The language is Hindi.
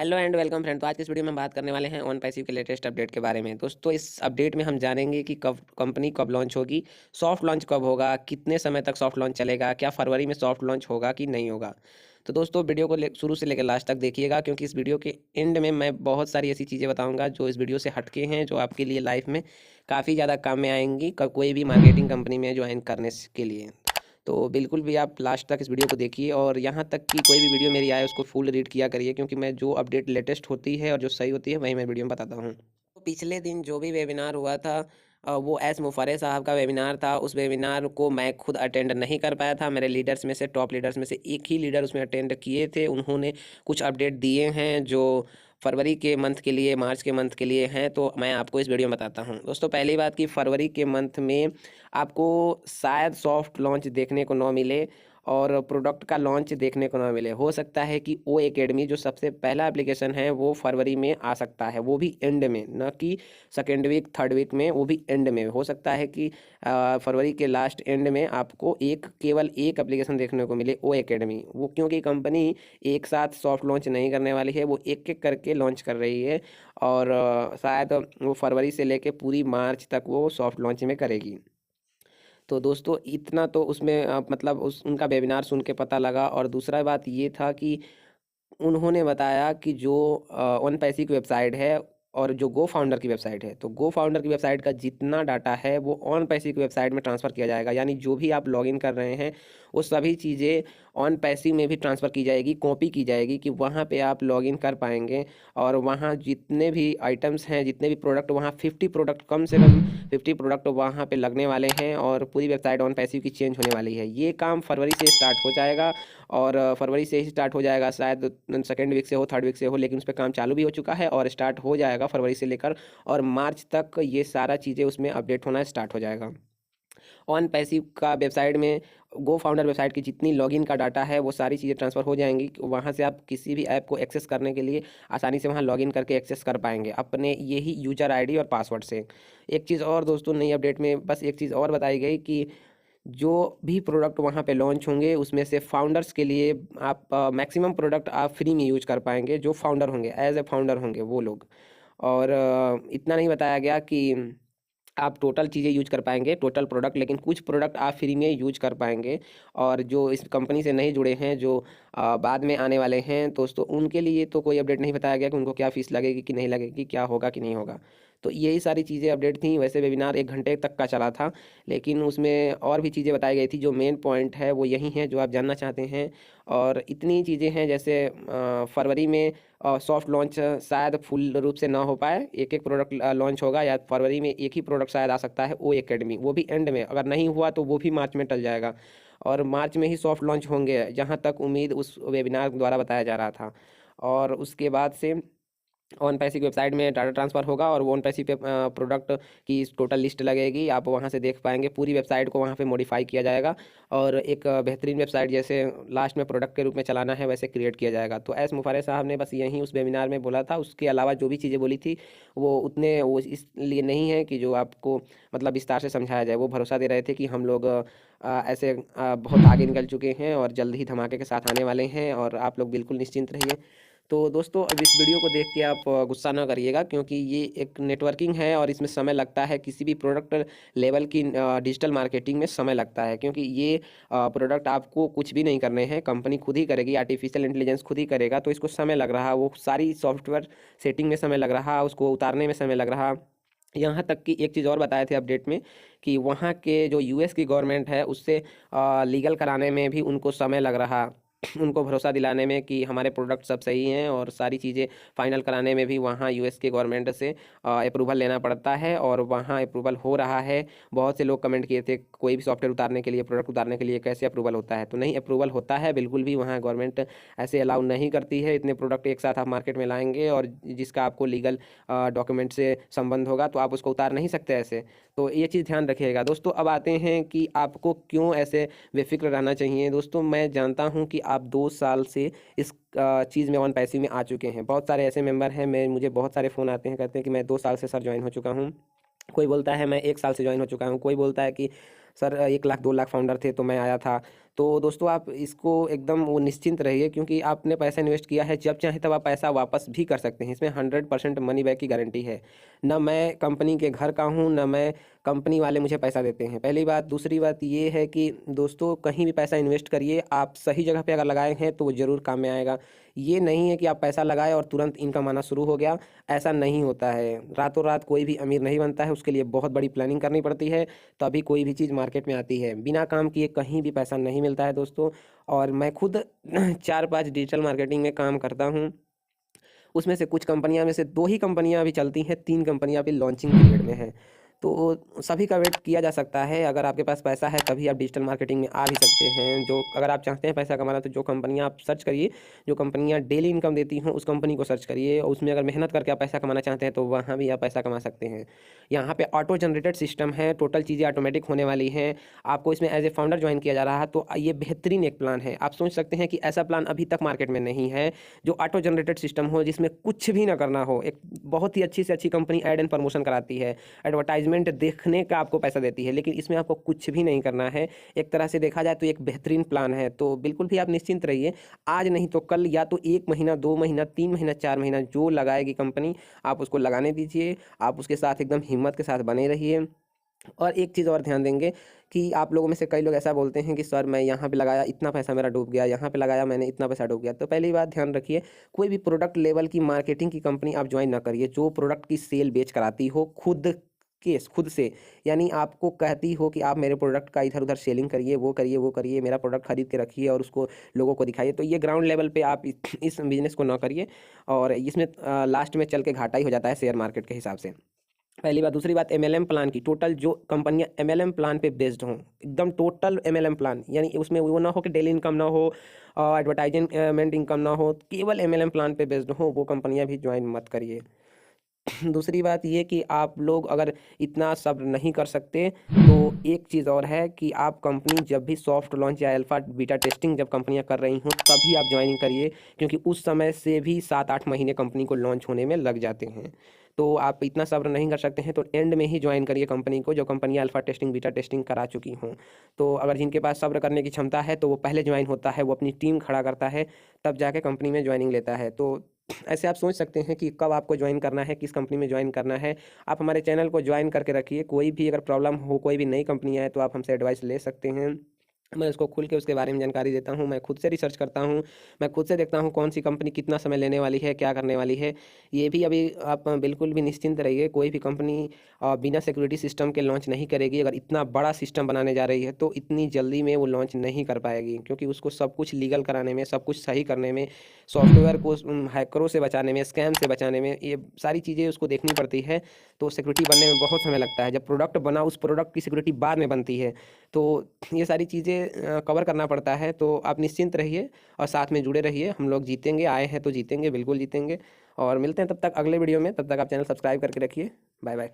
Hello and welcome friend. तो आज की इस वीडियो में हम बात करने वाले हैं ऑन पैसिव के लेटेस्ट अपडेट के बारे में। दोस्तों इस अपडेट में हम जानेंगे कि कब कंपनी कब लॉन्च होगी, सॉफ्ट लॉन्च कब होगा, कितने समय तक सॉफ्ट लॉन्च चलेगा, क्या फरवरी में सॉफ्ट लॉन्च होगा कि नहीं होगा। तो दोस्तों वीडियो को शुरू से लेकर लास्ट तक देखिएगा, क्योंकि इस वीडियो के एंड में मैं बहुत सारी ऐसी चीज़ें बताऊँगा जो इस वीडियो से हटके हैं, जो आपके लिए लाइफ में काफ़ी ज़्यादा काम में आएंगी कोई भी मार्केटिंग कंपनी में ज्वाइन करने के लिए। तो बिल्कुल भी आप लास्ट तक इस वीडियो को देखिए और यहाँ तक कि कोई भी वीडियो मेरी आए उसको फुल रीड किया करिए, क्योंकि मैं जो अपडेट लेटेस्ट होती है और जो सही होती है वही मैं वीडियो में बताता हूँ। तो पिछले दिन जो भी वेबिनार हुआ था वो एस मुफरे साहब का वेबिनार था। उस वेबिनार को मैं खुद अटेंड नहीं कर पाया था। मेरे लीडर्स में से, टॉप लीडर्स में से एक ही लीडर उसमें अटेंड किए थे। उन्होंने कुछ अपडेट दिए हैं जो फरवरी के मंथ के लिए, मार्च के मंथ के लिए हैं, तो मैं आपको इस वीडियो में बताता हूँ। दोस्तों पहली बात कि फरवरी के मंथ में आपको शायद सॉफ्ट लॉन्च देखने को न मिले और प्रोडक्ट का लॉन्च देखने को ना मिले। हो सकता है कि ओ एकेडमी जो सबसे पहला एप्लीकेशन है वो फरवरी में आ सकता है, वो भी एंड में, न कि सेकेंड वीक थर्ड वीक में, वो भी एंड में हो सकता है कि फरवरी के लास्ट एंड में आपको केवल एक एप्लीकेशन देखने को मिले, ओ एकेडमी। वो क्योंकि कंपनी एक साथ सॉफ्ट लॉन्च नहीं करने वाली है, वो एक एक करके लॉन्च कर रही है और शायद वो फरवरी से लेके पूरी मार्च तक वो सॉफ्ट लॉन्च में करेगी। तो दोस्तों इतना तो उसमें मतलब उस उनका वेबिनार सुन के पता लगा। और दूसरा बात ये था कि उन्होंने बताया कि जो वन पैसी की वेबसाइट है और जो गो फाउंडर की वेबसाइट है, तो गो फाउंडर की वेबसाइट का जितना डाटा है वो ऑन पैसी की वेबसाइट में ट्रांसफ़र किया जाएगा। यानी जो भी आप लॉगिन कर रहे हैं वो सभी चीज़ें ऑन पैसी में भी ट्रांसफ़र की जाएगी, कॉपी की जाएगी, कि वहाँ पे आप लॉगिन कर पाएंगे। और वहाँ जितने भी आइटम्स हैं, जितने भी प्रोडक्ट, वहाँ 50 प्रोडक्ट, कम से कम 50 प्रोडक्ट वहाँ पे लगने वाले हैं और पूरी वेबसाइट ऑन पैसिव की चेंज होने वाली है। ये काम फरवरी से स्टार्ट हो जाएगा और फरवरी से ही स्टार्ट हो जाएगा, शायद सेकेंड वीक से हो, थर्ड वीक से हो, लेकिन उस पर काम चालू भी हो चुका है और स्टार्ट हो जाएगा फरवरी से लेकर और मार्च तक। ये सारा चीज़ें उसमें अपडेट होना स्टार्ट हो जाएगा। ऑन पैसिव का वेबसाइट में गो फाउंडर वेबसाइट की जितनी लॉगिन का डाटा है वो सारी चीज़ें ट्रांसफ़र हो जाएंगी। वहाँ से आप किसी भी ऐप को एक्सेस करने के लिए आसानी से वहाँ लॉगिन करके एक्सेस कर पाएंगे अपने यही यूजर आईडी और पासवर्ड से। एक चीज़ और दोस्तों, नई अपडेट में बस एक चीज़ और बताई गई कि जो भी प्रोडक्ट वहाँ पे लॉन्च होंगे उसमें से फाउंडर्स के लिए आप मैक्सिमम प्रोडक्ट आप फ्री में यूज कर पाएंगे। जो फाउंडर होंगे, एज ए फाउंडर होंगे वो लोग। और इतना नहीं बताया गया कि आप टोटल चीज़ें यूज कर पाएंगे, टोटल प्रोडक्ट, लेकिन कुछ प्रोडक्ट आप फ्री में यूज कर पाएंगे। और जो इस कंपनी से नहीं जुड़े हैं, जो बाद में आने वाले हैं दोस्तों, उनके लिए तो कोई अपडेट नहीं बताया गया कि उनको क्या फ़ीस लगेगी कि नहीं लगेगी, क्या होगा कि नहीं होगा। तो यही सारी चीज़ें अपडेट थी। वैसे वेबिनार 1 घंटे तक का चला था, लेकिन उसमें और भी चीज़ें बताई गई थी। जो मेन पॉइंट है वो यही है जो आप जानना चाहते हैं। और इतनी चीज़ें हैं, जैसे फरवरी में सॉफ्ट लॉन्च शायद फुल रूप से ना हो पाए, एक एक प्रोडक्ट लॉन्च होगा, या फरवरी में एक ही प्रोडक्ट शायद आ सकता है, ओ एकेडमी, वो भी एंड में। अगर नहीं हुआ तो वो भी मार्च में टल जाएगा और मार्च में ही सॉफ्ट लॉन्च होंगे, जहाँ तक उम्मीद उस वेबिनार द्वारा बताया जा रहा था। और उसके बाद से ऑन पैसी की वेबसाइट में डाटा ट्रांसफ़र होगा और वो ऑन पैसी पे प्रोडक्ट की टोटल लिस्ट लगेगी, आप वहाँ से देख पाएंगे। पूरी वेबसाइट को वहाँ पे मॉडिफाई किया जाएगा और एक बेहतरीन वेबसाइट जैसे लास्ट में प्रोडक्ट के रूप में चलाना है वैसे क्रिएट किया जाएगा। तो एस मुफारे साहब ने बस यही उस वेबिनार में बोला था। उसके अलावा जो भी चीज़ें बोली थी वो इसलिए नहीं है कि जो आपको मतलब विस्तार से समझाया जाए। वो भरोसा दे रहे थे कि हम लोग ऐसे बहुत आगे निकल चुके हैं और जल्द ही धमाके के साथ आने वाले हैं और आप लोग बिल्कुल निश्चिंत रहिए। तो दोस्तों अब इस वीडियो को देख के आप गुस्सा ना करिएगा, क्योंकि ये एक नेटवर्किंग है और इसमें समय लगता है। किसी भी प्रोडक्ट लेवल की डिजिटल मार्केटिंग में समय लगता है, क्योंकि ये प्रोडक्ट आपको कुछ भी नहीं करने हैं, कंपनी खुद ही करेगी, आर्टिफिशियल इंटेलिजेंस खुद ही करेगा। तो इसको समय लग रहा, वो सारी सॉफ्टवेयर सेटिंग में समय लग रहा, उसको उतारने में समय लग रहा। यहाँ तक कि एक चीज़ और बताए थे अपडेट में कि वहाँ के जो यूएस की गवर्नमेंट है उससे लीगल कराने में भी उनको समय लग रहा। उनको भरोसा दिलाने में कि हमारे प्रोडक्ट सब सही हैं, और सारी चीज़ें फाइनल कराने में भी वहाँ यूएस के गवर्नमेंट से अप्रूवल लेना पड़ता है और वहाँ अप्रूवल हो रहा है। बहुत से लोग कमेंट किए थे कोई भी सॉफ्टवेयर उतारने के लिए, प्रोडक्ट उतारने के लिए कैसे अप्रूवल होता है। तो नहीं, अप्रूवल होता है बिल्कुल भी। वहाँ गवर्नमेंट ऐसे अलाउ नहीं करती है। इतने प्रोडक्ट एक साथ आप मार्केट में लाएंगे और जिसका आपको लीगल डॉक्यूमेंट से संबंध होगा तो आप उसको उतार नहीं सकते ऐसे। तो ये चीज़ ध्यान रखिएगा दोस्तों। अब आते हैं कि आपको क्यों ऐसे बेफिक्र रहना चाहिए। दोस्तों मैं जानता हूं कि आप 2 साल से इस चीज़ में ऑन पैसिव में आ चुके हैं। बहुत सारे ऐसे मेंबर हैं, मैं मुझे बहुत सारे फ़ोन आते हैं, कहते हैं कि मैं 2 साल से सर ज्वाइन हो चुका हूँ। कोई बोलता है मैं 1 साल से ज्वाइन हो चुका हूँ, कोई बोलता है कि सर 1 लाख 2 लाख फाउंडर थे तो मैं आया था। तो दोस्तों आप इसको एकदम वो निश्चिंत रहिए, क्योंकि आपने पैसा इन्वेस्ट किया है, जब चाहे तब आप पैसा वापस भी कर सकते हैं। इसमें 100% मनी बैक की गारंटी है। ना मैं कंपनी के घर का हूँ, ना मैं कंपनी वाले मुझे पैसा देते हैं, पहली बात। दूसरी बात ये है कि दोस्तों कहीं भी पैसा इन्वेस्ट करिए, आप सही जगह पे अगर लगाए हैं तो वो ज़रूर काम में आएगा। ये नहीं है कि आप पैसा लगाए और तुरंत इनकम आना शुरू हो गया, ऐसा नहीं होता है। रातों रात कोई भी अमीर नहीं बनता है, उसके लिए बहुत बड़ी प्लानिंग करनी पड़ती है, तभी कोई भी चीज़ मार्केट में आती है। बिना काम किए कहीं भी पैसा नहीं मिलता है दोस्तों। और मैं खुद 4-5 डिजिटल मार्केटिंग में काम करता हूँ। उसमें से कुछ कंपनियां में से 2 ही कंपनियां अभी चलती हैं, 3 कंपनियां अभी लॉन्चिंग पीरियड में हैं। तो सभी का वेट किया जा सकता है। अगर आपके पास पैसा है तभी आप डिजिटल मार्केटिंग में आ भी सकते हैं। जो अगर आप चाहते हैं पैसा कमाना, तो जो कंपनियां आप सर्च करिए, जो कंपनियां डेली इनकम देती हों उस कंपनी को सर्च करिए, और उसमें अगर मेहनत करके आप पैसा कमाना चाहते हैं तो वहाँ भी आप पैसा कमा सकते हैं। यहाँ पे ऑटो जनरेटेड सिस्टम है, टोटल चीज़ें ऑटोमेटिक होने वाली हैं। आपको इसमें एज ए फाउंडर ज्वाइन किया जा रहा है, तो ये बेहतरीन एक प्लान है। आप सोच सकते हैं कि ऐसा प्लान अभी तक मार्केट में नहीं है जो ऑटो जनरेटेड सिस्टम हो, जिसमें कुछ भी ना करना हो। एक बहुत ही अच्छी से अच्छी कंपनी ऐड एंड प्रमोशन कराती है, एडवर्टाइजमेंट देखने का आपको पैसा देती है, लेकिन इसमें आपको कुछ भी नहीं करना है। एक तरह से देखा जाए तो एक बेहतरीन प्लान है। तो बिल्कुल भी आप निश्चिंत रहिए, आज नहीं तो कल, या तो 1 महीना 2 महीना 3 महीना 4 महीना जो लगाएगी कंपनी, आप उसको लगाने दीजिए। आप उसके साथ एकदम हिम्मत के साथ बने रहिए। और एक चीज़ और ध्यान देंगे कि आप लोगों में से कई लोग ऐसा बोलते हैं कि सर मैं यहाँ पे लगाया इतना पैसा मेरा डूब गया, यहाँ पे लगाया मैंने इतना पैसा डूब गया। तो पहली बात ध्यान रखिए, कोई भी प्रोडक्ट लेवल की मार्केटिंग की कंपनी आप ज्वाइन ना करिए जो प्रोडक्ट की सेल बेच कराती हो खुद से। यानी आपको कहती हो कि आप मेरे प्रोडक्ट का इधर उधर सेलिंग करिए, वो करिए, मेरा प्रोडक्ट खरीद के रखिए और उसको लोगों को दिखाइए। तो ये ग्राउंड लेवल पे आप इस बिजनेस को ना करिए, और इसमें लास्ट में चल के घाटा ही हो जाता है शेयर मार्केट के हिसाब से। पहली बात। दूसरी बात, एमएलएम प्लान की, टोटल जो कंपनियां एमएलएम प्लान पे बेस्ड हों, एकदम टोटल एमएलएम प्लान, यानी उसमें वो ना हो कि डेली इनकम ना हो, एडवर्टाइजमेंट इनकम ना हो, केवल एमएलएम प्लान पे बेस्ड हो, वो कंपनियां भी ज्वाइन मत करिए। दूसरी बात ये कि आप लोग अगर इतना सब्र नहीं कर सकते, तो एक चीज़ और है कि आप कंपनी जब भी सॉफ्ट लॉन्च या अल्फा बीटा टेस्टिंग जब कंपनियां कर रही हों तभी आप ज्वाइनिंग करिए, क्योंकि उस समय से भी 7-8 महीने कंपनी को लॉन्च होने में लग जाते हैं। तो आप इतना सब्र नहीं कर सकते हैं तो एंड में ही ज्वाइन करिए कंपनी को, जो कंपनियां अल्फा टेस्टिंग बीटा टेस्टिंग करा चुकी हों। तो अगर जिनके पास सब्र करने की क्षमता है तो वो पहले ज्वाइन होता है, वो अपनी टीम खड़ा करता है, तब जाके कंपनी में ज्वाइनिंग लेता है। तो ऐसे आप सोच सकते हैं कि कब आपको ज्वाइन करना है, किस कंपनी में ज्वाइन करना है। आप हमारे चैनल को ज्वाइन करके रखिए, कोई भी अगर प्रॉब्लम हो, कोई भी नई कंपनी आए तो आप हमसे एडवाइस ले सकते हैं। मैं उसको खुल के उसके बारे में जानकारी देता हूँ, मैं खुद से रिसर्च करता हूँ, मैं खुद से देखता हूँ कौन सी कंपनी कितना समय लेने वाली है, क्या करने वाली है। ये भी अभी आप बिल्कुल भी निश्चिंत रहिए, कोई भी कंपनी बिना सिक्योरिटी सिस्टम के लॉन्च नहीं करेगी। अगर इतना बड़ा सिस्टम बनाने जा रही है तो इतनी जल्दी में वो लॉन्च नहीं कर पाएगी, क्योंकि उसको सब कुछ लीगल कराने में, सब कुछ सही करने में, सॉफ्टवेयर को हैकरों से बचाने में, स्कैम से बचाने में, ये सारी चीज़ें उसको देखनी पड़ती है। तो सिक्योरिटी बनने में बहुत समय लगता है। जब प्रोडक्ट बना, उस प्रोडक्ट की सिक्योरिटी बाद में बनती है। तो ये सारी चीज़ें कवर करना पड़ता है। तो आप निश्चिंत रहिए और साथ में जुड़े रहिए। हम लोग जीतेंगे, आए हैं तो जीतेंगे, बिल्कुल जीतेंगे। और मिलते हैं तब तक अगले वीडियो में। तब तक आप चैनल सब्सक्राइब करके रखिए। Bye bye.